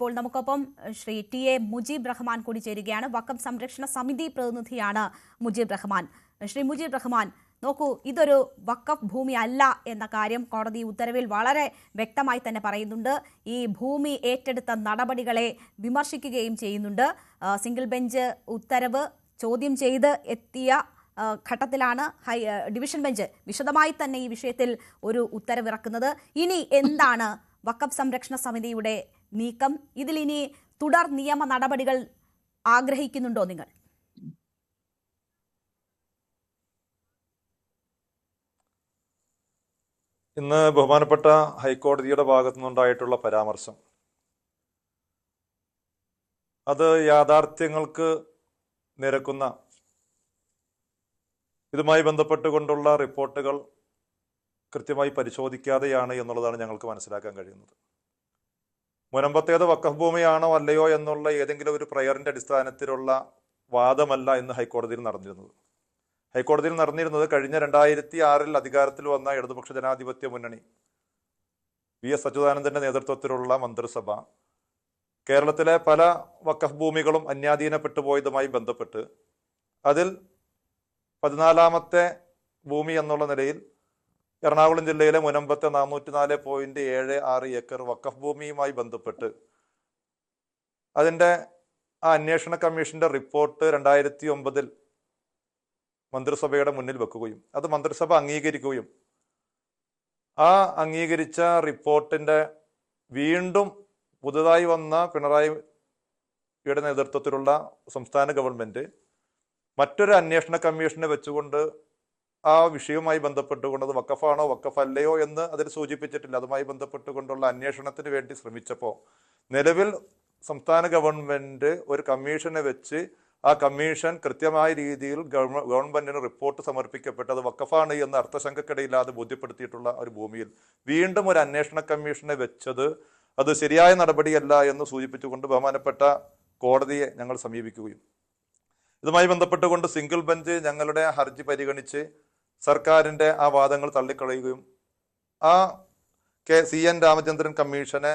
ഇപ്പോൾ നമുക്കൊപ്പം ശ്രീ ടി.എ. മുജീബ് റഹ്മാൻ കൂടി ചേരുകയാണ്. വഖഫ് സംരക്ഷണ സമിതി പ്രതിനിധിയാണ് മുജീബ് റഹ്മാൻ. ശ്രീ മുജീബ് റഹ്മാൻ, നോക്കൂ, ഇതൊരു വഖഫ് ഭൂമി അല്ല എന്ന കാര്യം കോടതി ഉത്തരവിൽ വളരെ വ്യക്തമായി തന്നെ പറയുന്നുണ്ട്. ഈ ഭൂമി ഏറ്റെടുത്ത നടപടികളെ വിമർശിക്കുകയും ചെയ്യുന്നുണ്ട്. സിംഗിൾ ബെഞ്ച് ഉത്തരവ് ചോദ്യം ചെയ്ത് എത്തിയ ഘട്ടത്തിലാണ് ഡിവിഷൻ ബെഞ്ച് വിശദമായി തന്നെ ഈ വിഷയത്തിൽ ഒരു ഉത്തരവിറക്കുന്നത്. ഇനി എന്താണ് വഖഫ് സംരക്ഷണ സമിതിയുടെ നീക്കം? ഇതിൽ ഇനി തുടർ നിയമ നടപടികൾ ആഗ്രഹിക്കുന്നുണ്ടോ നിങ്ങൾ? ഇന്ന് ബഹുമാനപ്പെട്ട ഹൈക്കോടതിയുടെ ഭാഗത്തു നിന്നുണ്ടായിട്ടുള്ള പരാമർശം അത് യാഥാർത്ഥ്യങ്ങൾക്ക് നിരക്കുന്ന, ഇതുമായി ബന്ധപ്പെട്ടുകൊണ്ടുള്ള റിപ്പോർട്ടുകൾ കൃത്യമായി പരിശോധിക്കാതെയാണ് എന്നുള്ളതാണ് ഞങ്ങൾക്ക് മനസ്സിലാക്കാൻ കഴിയുന്നത്. മുനമ്പത്തേത് വഖഫ് ഭൂമിയാണോ അല്ലയോ എന്നുള്ള ഏതെങ്കിലും ഒരു പ്രയറിന്റെ അടിസ്ഥാനത്തിലുള്ള വാദമല്ല ഇന്ന് ഹൈക്കോടതിയിൽ നടന്നിരുന്നത്. ഹൈക്കോടതിയിൽ നടന്നിരുന്നത് കഴിഞ്ഞ 2006 അധികാരത്തിൽ വന്ന ഇടതുപക്ഷ ജനാധിപത്യ മുന്നണി വി.എസ്. അച്യുതാനന്ദന്റെ നേതൃത്വത്തിലുള്ള മന്ത്രിസഭ കേരളത്തിലെ പല വഖഫ് ഭൂമികളും അന്യാധീനപ്പെട്ടു പോയതുമായി ബന്ധപ്പെട്ട് അതിൽ 14ാമത്തെ ഭൂമി എന്നുള്ള നിലയിൽ എറണാകുളം ജില്ലയിലെ മുനമ്പത്തെ 404.76 ഏക്കർ വഖഫ് ഭൂമിയുമായി ബന്ധപ്പെട്ട് അതിൻ്റെ ആ അന്വേഷണ കമ്മീഷന്റെ റിപ്പോർട്ട് 2009 മന്ത്രിസഭയുടെ മുന്നിൽ വെക്കുകയും അത് മന്ത്രിസഭ അംഗീകരിക്കുകയും ആ അംഗീകരിച്ച റിപ്പോർട്ടിന്റെ വീണ്ടും പുതുതായി വന്ന പിണറായിയുടെ നേതൃത്വത്തിലുള്ള സംസ്ഥാന ഗവൺമെന്റ് മറ്റൊരു അന്വേഷണ കമ്മീഷനെ വെച്ചുകൊണ്ട് ആ വിഷയവുമായി ബന്ധപ്പെട്ടുകൊണ്ട് അത് വഖഫാണോ വഖഫ് അല്ലയോ എന്ന് അതിൽ സൂചിപ്പിച്ചിട്ടില്ല. അതുമായി ബന്ധപ്പെട്ടുകൊണ്ടുള്ള അന്വേഷണത്തിന് വേണ്ടി ശ്രമിച്ചപ്പോൾ നിലവിൽ സംസ്ഥാന ഗവൺമെന്റ് ഒരു കമ്മീഷനെ വെച്ച് ആ കമ്മീഷൻ കൃത്യമായ രീതിയിൽ ഗവൺമെന്റിന് റിപ്പോർട്ട് സമർപ്പിക്കപ്പെട്ട് അത് വഖഫാണ് എന്ന് അർത്ഥശങ്കക്കിടയില്ലാതെ ബോധ്യപ്പെടുത്തിയിട്ടുള്ള ഒരു ഭൂമിയിൽ വീണ്ടും ഒരു അന്വേഷണ കമ്മീഷനെ വെച്ചത് അത് ശരിയായ നടപടിയല്ല എന്ന് സൂചിപ്പിച്ചുകൊണ്ട് ബഹുമാനപ്പെട്ട കോടതിയെ ഞങ്ങൾ സമീപിക്കുകയും ഇതുമായി ബന്ധപ്പെട്ടുകൊണ്ട് സിംഗിൾ ബെഞ്ച് ഞങ്ങളുടെ ഹർജി പരിഗണിച്ച് സർക്കാരിൻ്റെ ആ വാദങ്ങൾ തള്ളിക്കളയുകയും ആ CN രാമചന്ദ്രൻ കമ്മീഷനെ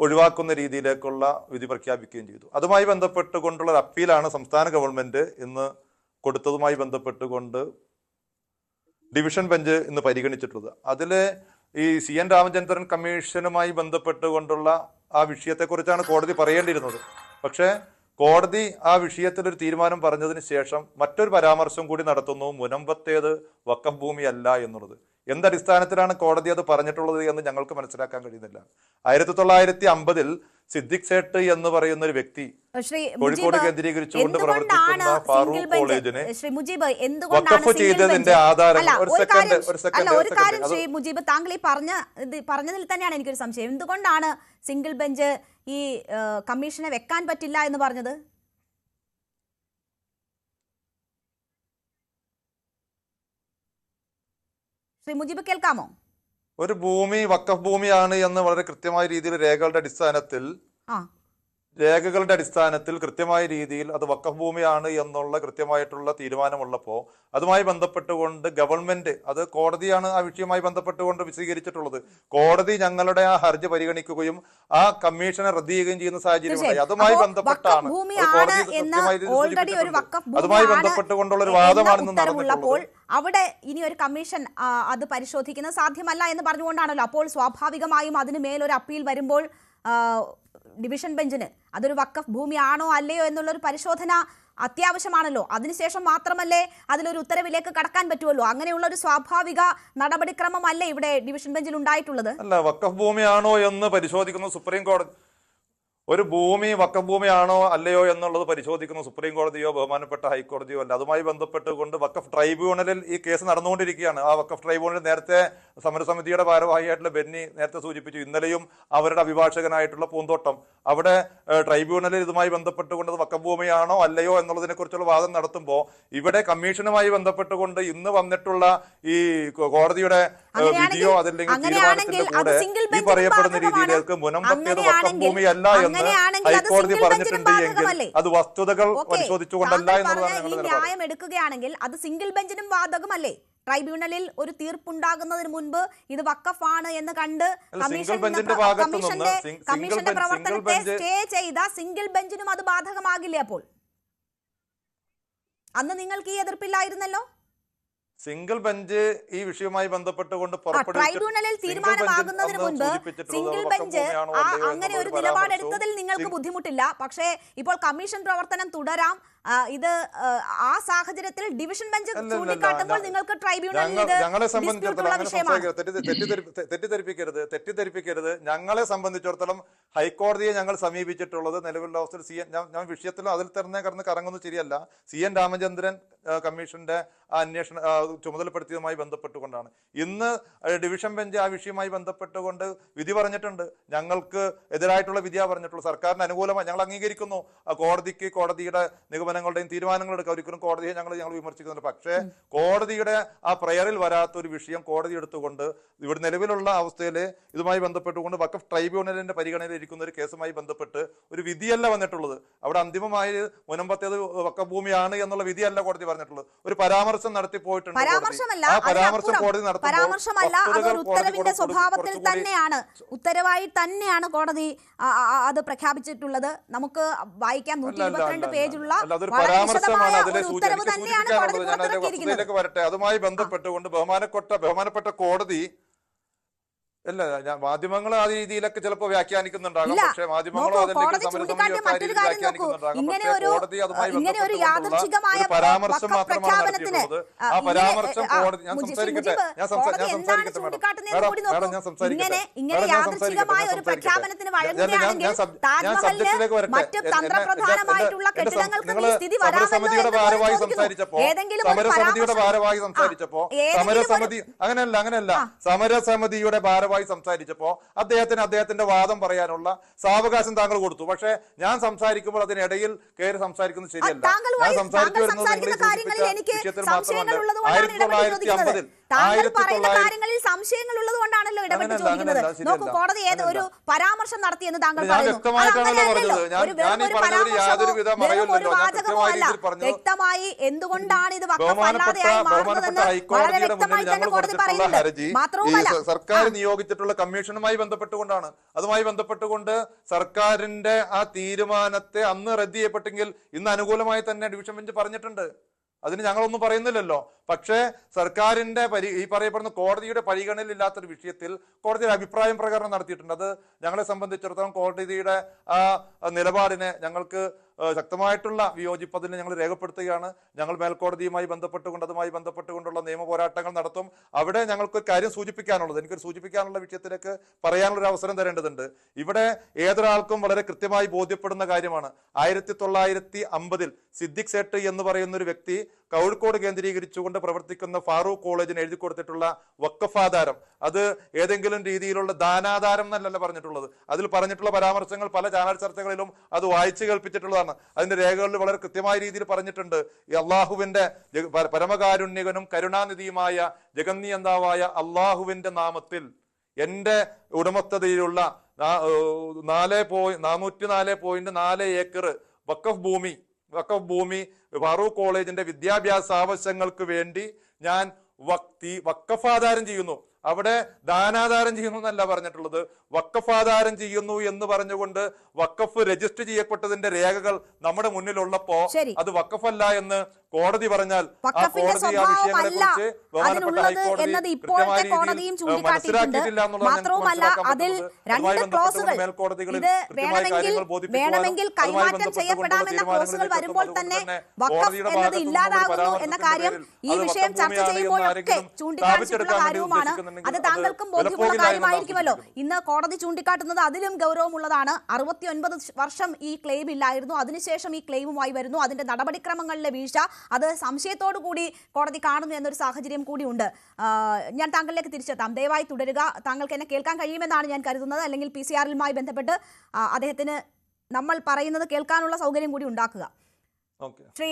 ഒഴിവാക്കുന്ന രീതിയിലേക്കുള്ള വിധി പ്രഖ്യാപിക്കുകയും ചെയ്തു. അതുമായി ബന്ധപ്പെട്ടുകൊണ്ടുള്ള ഒരു അപ്പീലാണ് സംസ്ഥാന ഗവൺമെന്റ് ഇന്ന് കൊടുത്തതുമായി ബന്ധപ്പെട്ടുകൊണ്ട് ഡിവിഷൻ ബെഞ്ച് ഇന്ന് പരിഗണിച്ചിട്ടുള്ളത്. അതിൽ ഈ CN രാമചന്ദ്രൻ കമ്മീഷനുമായി ബന്ധപ്പെട്ടുകൊണ്ടുള്ള ആ വിഷയത്തെക്കുറിച്ചാണ് കോടതി പറയേണ്ടിയിരുന്നത്. പക്ഷേ കോടതി ആ വിഷയത്തിൽ ഒരു തീരുമാനം പറഞ്ഞതിന് ശേഷം മറ്റൊരു പരാമർശം കൂടി നടത്തുന്നു, മുനമ്പത്തേത് വഖഫ് ഭൂമിയല്ല എന്നുള്ളത്. എന്തടിസ്ഥാനത്തിലാണ് കോടതി അത് പറഞ്ഞിട്ടുള്ളത് എന്ന് ഞങ്ങൾക്ക് മനസ്സിലാക്കാൻ കഴിയുന്നില്ല. 1950 സിദ്ദിഖ് സേട്ട് എന്ന് പറയുന്ന ഒരു വ്യക്തി കോഴിക്കോട് കേന്ദ്രീകരിച്ചുകൊണ്ട് പ്രവർത്തിക്കുന്ന ഫാറൂഖ് കോളേജിന് വഖഫ് ചെയ്തതിന്റെ ആധാരം ശ്രീ മുജീബ്, താങ്കൾ ഈ പറഞ്ഞതിൽ തന്നെയാണ് എനിക്കൊരു സംശയം. എന്തുകൊണ്ടാണ് സിംഗിൾ ബെഞ്ച് ഈ കമ്മീഷനെ വെക്കാൻ പറ്റില്ല എന്ന് പറഞ്ഞത്? ശ്രീ മുജീബ്, കേൾക്കാമോ? ഒരു ഭൂമി വഖഫ് ഭൂമിയാണ് എന്ന് വളരെ കൃത്യമായ രീതിയിൽ രേഖകളുടെ അടിസ്ഥാനത്തിൽ കൃത്യമായ രീതിയിൽ അത് വഖഫ് ഭൂമിയാണ് എന്നുള്ള കൃത്യമായിട്ടുള്ള തീരുമാനമുള്ളപ്പോൾ അതുമായി ബന്ധപ്പെട്ടുകൊണ്ട് ഗവൺമെന്റ്, അത് കോടതിയാണ് ആ വിഷയവുമായി ബന്ധപ്പെട്ടുകൊണ്ട് വിശദീകരിച്ചിട്ടുള്ളത്. കോടതി ഞങ്ങളുടെ ആ ഹർജി പരിഗണിക്കുകയും ആ കമ്മീഷനെ റദ്ദ് ചെയ്യുകയും ചെയ്യുന്ന സാഹചര്യമുണ്ടായി. അതുമായി ബന്ധപ്പെട്ടാണ് അതുമായി ബന്ധപ്പെട്ടുകൊണ്ടുള്ള ഒരു വാദമാണ് നടന്നിട്ടുള്ളത്. അവിടെ ഇനി ഒരു കമ്മീഷൻ അത് പരിശോധിക്കുന്നത് സാധ്യമല്ല എന്ന് പറഞ്ഞുകൊണ്ടാണല്ലോ. അപ്പോൾ സ്വാഭാവികമായും അതിന് മേലൊരു അപ്പീൽ വരുമ്പോൾ ഡിവിഷൻ ബെഞ്ചിന് അതൊരു വഖഫ് ഭൂമിയാണോ അല്ലയോ എന്നുള്ളൊരു പരിശോധന അത്യാവശ്യമാണല്ലോ. അതിനുശേഷം മാത്രമല്ലേ അതിലൊരു ഉത്തരവിലേക്ക് കടക്കാൻ പറ്റുമല്ലോ. അങ്ങനെയുള്ള ഒരു സ്വാഭാവിക നടപടിക്രമമല്ലേ ഇവിടെ ഡിവിഷൻ ബെഞ്ചിൽ ഉണ്ടായിട്ടുള്ളത്? അല്ല, വഖഫ് ഭൂമിയാണോ എന്ന് പരിശോധിക്കുന്നു സുപ്രീം കോടതി. ഒരു ഭൂമി വഖഫ് ഭൂമിയാണോ അല്ലയോ എന്നുള്ളത് പരിശോധിക്കുന്ന സുപ്രീം കോടതിയോ ബഹുമാനപ്പെട്ട ഹൈക്കോടതിയോ അല്ല. അതുമായി ബന്ധപ്പെട്ടുകൊണ്ട് വഖഫ് ട്രൈബ്യൂണലിൽ ഈ കേസ് നടന്നുകൊണ്ടിരിക്കുകയാണ്. ആ വഖഫ് ട്രൈബ്യൂണൽ നേരത്തെ സമരസമിതിയുടെ ഭാരവാഹിയായിട്ടുള്ള ബെന്നി നേരത്തെ സൂചിപ്പിച്ചു. ഇന്നലെയും അവരുടെ അഭിഭാഷകനായിട്ടുള്ള പൂന്തോട്ടം അവിടെ ട്രൈബ്യൂണലിൽ ഇതുമായി ബന്ധപ്പെട്ടുകൊണ്ട് വഖഫ് ഭൂമിയാണോ അല്ലയോ എന്നുള്ളതിനെ കുറിച്ചുള്ള വാദം നടത്തുമ്പോൾ ഇവിടെ കമ്മീഷനുമായി ബന്ധപ്പെട്ടുകൊണ്ട് ഇന്ന് വന്നിട്ടുള്ള ഈ കോടതിയുടെ വിധിയോ അതല്ലെങ്കിൽ തീരുമാനത്തിന്റെ കൂടെ ഈ പറയപ്പെടുന്ന രീതിയിലേക്ക് മുനമ്പത്തേത് വഖഫ് ഭൂമിയല്ല എന്ന് ഹൈക്കോടതി പറഞ്ഞിട്ടുണ്ട് എങ്കിൽ അത് വസ്തുതകൾ പരിശോധിച്ചുകൊണ്ടല്ല എന്നുള്ളതാണ്. ന്യായം എടുക്കുകയാണെങ്കിൽ അത് സിംഗിൾ ബെഞ്ചിനും ബാധകമല്ലേ? ട്രൈബ്യൂണലിൽ ഒരു തീർപ്പുണ്ടാകുന്നതിന് മുൻപ് ഇത് വഖഫാണ് എന്ന് കണ്ട് കമ്മീഷന്റെ പ്രവർത്തനത്തെ സ്റ്റേ ചെയ്ത സിംഗിൾ ബെഞ്ചിനും അത് ബാധകമാകില്ലേ? അപ്പോൾ അന്ന് നിങ്ങൾക്ക് ഈ എതിർപ്പില്ലായിരുന്നല്ലോ. സിംഗിൾ ബെഞ്ച് ഈ വിഷയവുമായി ബന്ധപ്പെട്ടുകൊണ്ട് ട്രൈബ്യൂണലിൽ തീരുമാനമാകുന്നതിന് മുൻപ് സിംഗിൾ ബെഞ്ച് അങ്ങനെ ഒരു നിലപാടെടുത്തതിൽ നിങ്ങൾക്ക് ബുദ്ധിമുട്ടില്ല. പക്ഷേ ഇപ്പോൾ കമ്മീഷൻ പ്രവർത്തനം തുടരാം. ഇത് ആ സാഹചര്യത്തിൽ ഡിവിഷൻ ബെഞ്ച് ചൂണ്ടിക്കാട്ടുമ്പോൾ നിങ്ങൾക്ക് ട്രൈബ്യൂണലിൽ തെറ്റിദ്ധരിപ്പിക്കരുത്. ഞങ്ങളെ സംബന്ധിച്ചിടത്തോളം ഹൈക്കോടതിയെ ഞങ്ങൾ സമീപിച്ചിട്ടുള്ളത് നിലവിലുള്ള അവസ്ഥയിൽ ഞാൻ വിഷയത്തിലും അതിൽ തന്നെ കറങ്ങുന്നത് ശരിയല്ല. CN രാമചന്ദ്രൻ കമ്മീഷന്റെ അന്വേഷണ ചുമതലപ്പെടുത്തിയതുമായി ബന്ധപ്പെട്ടുകൊണ്ടാണ്. ഇന്ന് ഡിവിഷൻ ബെഞ്ച് ആ വിഷയവുമായി ബന്ധപ്പെട്ടുകൊണ്ട് വിധി പറഞ്ഞിട്ടുണ്ട്. ഞങ്ങൾക്ക് എതിരായിട്ടുള്ള വിധിയാ പറഞ്ഞിട്ടുള്ളത്. സർക്കാരിന് അനുകൂലമായി ഞങ്ങൾ അംഗീകരിക്കുന്നു. കോടതിക്ക് കോടതിയുടെ നിഗമനങ്ങളുടെയും തീരുമാനങ്ങളും എടുക്കുക. ഒരിക്കലും കോടതിയെ ഞങ്ങൾ വിമർശിക്കുന്നുണ്ട്. പക്ഷേ കോടതിയുടെ ആ പ്രയറിൽ വരാത്ത ഒരു വിഷയം കോടതി എടുത്തുകൊണ്ട് ഇവിടെ നിലവിലുള്ള അവസ്ഥയിൽ ഇതുമായി ബന്ധപ്പെട്ടുകൊണ്ട് വഖഫ് ട്രൈബ്യൂണലിന്റെ പരിഗണനയിൽ ഇരിക്കുന്ന ഒരു കേസുമായി ബന്ധപ്പെട്ട് ഒരു വിധിയല്ല വന്നിട്ടുള്ളത്. അവിടെ അന്തിമമായി മുൻപത്തേത് വഖഫ് ഭൂമിയാണ് എന്നുള്ള വിധിയല്ല കോടതി പറഞ്ഞിട്ടുള്ളത്. ഒരു പരാമർശം നടത്തി പോയിട്ടുണ്ട്. ഉത്തരവിന്റെ സ്വഭാവത്തിൽ തന്നെയാണ്, ഉത്തരവായി തന്നെയാണ് കോടതി അത് പ്രഖ്യാപിച്ചിട്ടുള്ളത്. നമുക്ക് വായിക്കാം. 122 പേജുള്ള ഉത്തരവ് തന്നെയാണ് കോടതി പുറത്തിറക്കിയിരിക്കുന്നത്. വരട്ടെ. അതുമായി ബന്ധപ്പെട്ടുകൊണ്ട് ബഹുമാനപ്പെട്ട കോടതി അല്ല, മാധ്യമങ്ങൾ ആ രീതിയിലൊക്കെ ചിലപ്പോൾ വ്യാഖ്യാനിക്കുന്നുണ്ടാകും. പക്ഷേ മാധ്യമങ്ങളോ ഇങ്ങനെ ഒരു യാദൃച്ഛികമായ പരാമർശം മാത്രമാണ് നടത്തിയിട്ടുള്ളത്. ആ പരാമർശം കോടതി ഞാൻ സംസാരിക്കട്ടെ സബ്ജക്റ്റിലേക്ക് വരട്ടെ. സമരസമിതിയുടെ ഭാരവാഹി സംസാരിച്ചപ്പോ അങ്ങനെയല്ല സമരസമിതിയുടെ ഭാരവാഹി സംസാരിച്ചപ്പോ അദ്ദേഹത്തിന്റെ വാദം പറയാനുള്ള സാവകാശം താങ്കൾ കൊടുത്തു. പക്ഷേ ഞാൻ സംസാരിക്കുമ്പോൾ അതിനിടയിൽ കയറി സംസാരിക്കുന്നത് ശരിയല്ല. ഞാൻ സംസാരിച്ചു വരുന്നത് വിഷയത്തിൽ മാത്രമല്ല. 1950 പരാമർശം നടത്തിയെന്ന് താങ്കൾ വ്യക്തമായി എന്തുകൊണ്ടാണ് ഇത് സർക്കാർ നിയോഗിച്ചിട്ടുള്ള കമ്മീഷനുമായി ബന്ധപ്പെട്ടുകൊണ്ടാണ്. അതുമായി ബന്ധപ്പെട്ടുകൊണ്ട് സർക്കാരിന്റെ ആ തീരുമാനത്തെ അന്ന് റദ്ദ് ചെയ്യപ്പെട്ടെങ്കിൽ ഇന്ന് അനുകൂലമായി തന്നെ ഡിവിഷൻ ബെഞ്ച് പറഞ്ഞിട്ടുണ്ട്. അതിന് ഞങ്ങളൊന്നും പറയുന്നില്ലല്ലോ. പക്ഷേ സർക്കാരിന്റെ ഈ പറയപ്പെടുന്ന കോടതിയുടെ പരിഗണനയിൽ ഇല്ലാത്തൊരു വിഷയത്തിൽ കോടതിയുടെ അഭിപ്രായം പ്രകടനം നടത്തിയിട്ടുണ്ട്. അത് ഞങ്ങളെ സംബന്ധിച്ചിടത്തോളം കോടതിയുടെ ആ നിലപാടിനെ ഞങ്ങൾക്ക് ശക്തമായിട്ടുള്ള വിയോജിപ്പ് അതിനെ ഞങ്ങൾ രേഖപ്പെടുത്തുകയാണ്. ഞങ്ങൾ മേൽക്കോടതിയുമായി ബന്ധപ്പെട്ടുകൊണ്ട് അതുമായി ബന്ധപ്പെട്ടുകൊണ്ടുള്ള നിയമ പോരാട്ടങ്ങൾ നടത്തും. അവിടെ ഞങ്ങൾക്ക് കാര്യം സൂചിപ്പിക്കാനുള്ളത്, എനിക്കൊരു സൂചിപ്പിക്കാനുള്ള വിഷയത്തിലേക്ക് പറയാനുള്ളൊരു അവസരം തരേണ്ടതുണ്ട്. ഇവിടെ ഏതൊരാൾക്കും വളരെ കൃത്യമായി ബോധ്യപ്പെടുന്ന കാര്യമാണ്. 1950 സിദ്ദിഖ് സേട്ട് എന്ന് പറയുന്ന ഒരു വ്യക്തി കോഴിക്കോട് കേന്ദ്രീകരിച്ചുകൊണ്ട് പ്രവർത്തിക്കുന്ന ഫാറൂഖ് കോളേജിന് എഴുതി കൊടുത്തിട്ടുള്ള വഖഫാധാരം, അത് ഏതെങ്കിലും രീതിയിലുള്ള ദാനാധാരം എന്നല്ല പറഞ്ഞിട്ടുള്ളത്. അതിൽ പറഞ്ഞിട്ടുള്ള പരാമർശങ്ങൾ പല ചാനൽ ചർച്ചകളിലും അത് വായിച്ചു കേൾപ്പിച്ചിട്ടുള്ളതാണ്. അതിന്റെ രേഖകളിൽ വളരെ കൃത്യമായ രീതിയിൽ പറഞ്ഞിട്ടുണ്ട്. ഈ അള്ളാഹുവിന്റെ പരമകാരുണ്യകനും കരുണാനിധിയുമായ ജഗന്നിയന്താവായ അള്ളാഹുവിന്റെ നാമത്തിൽ എന്റെ ഉടമസ്ഥതയിലുള്ള 404.4 ഏക്കർ വഖഫ് ഭൂമി ഫാറൂഖ് കോളേജിന്റെ വിദ്യാഭ്യാസ ആവശ്യങ്ങൾക്ക് വേണ്ടി ഞാൻ വഖഫാധാരം ചെയ്യുന്നു. അവിടെ ദാനാധാരം ചെയ്യുന്നു എന്നല്ല പറഞ്ഞിട്ടുള്ളത്, വഖഫാധാരം ചെയ്യുന്നു എന്ന് പറഞ്ഞുകൊണ്ട് വഖഫ് രജിസ്റ്റർ ചെയ്യപ്പെട്ടതിന്റെ രേഖകൾ നമ്മുടെ മുന്നിലുള്ളപ്പോ അത് വഖഫല്ല എന്ന് കോടതി പറഞ്ഞാൽ ആ കോടതി ആ വിഷയങ്ങളെ കുറിച്ച് ബഹുമാനപ്പെട്ട ഹൈക്കോടതി മനസ്സിലാക്കിയിട്ടില്ല എന്നുള്ളതാണ് മേൽക്കോടതികളിൽ കൃത്യമായ കാര്യങ്ങൾ ബോധിപ്പിക്കുവാനും അതുമായി ബന്ധപ്പെട്ടുകൊണ്ടുള്ള തീരുമാനങ്ങളിൽ കോടതിയുടെ അത് താങ്കൾക്കും ബോധ്യമുള്ള കാര്യമായിരിക്കുമല്ലോ. ഇന്ന് കോടതി ചൂണ്ടിക്കാട്ടുന്നത് അതിലും ഗൗരവമുള്ളതാണ്. 69 വർഷം ഈ ക്ലെയിം ഇല്ലായിരുന്നു. അതിനുശേഷം ഈ ക്ലെയിമുമായി വരുന്നു. അതിന്റെ നടപടിക്രമങ്ങളിലെ വീഴ്ച അത് സംശയത്തോടു കൂടി കോടതി കാണുന്നു എന്നൊരു സാഹചര്യം കൂടിയുണ്ട്. ഞാൻ താങ്കളിലേക്ക് തിരിച്ചെത്താം. ദയവായി തുടരുക. താങ്കൾക്ക് എന്നെ കേൾക്കാൻ കഴിയുമെന്നാണ് ഞാൻ കരുതുന്നത്. അല്ലെങ്കിൽ PCR-ലുമായി ബന്ധപ്പെട്ട് അദ്ദേഹത്തിന് നമ്മൾ പറയുന്നത് കേൾക്കാനുള്ള സൗകര്യം കൂടി ഉണ്ടാക്കുക. ശ്രീ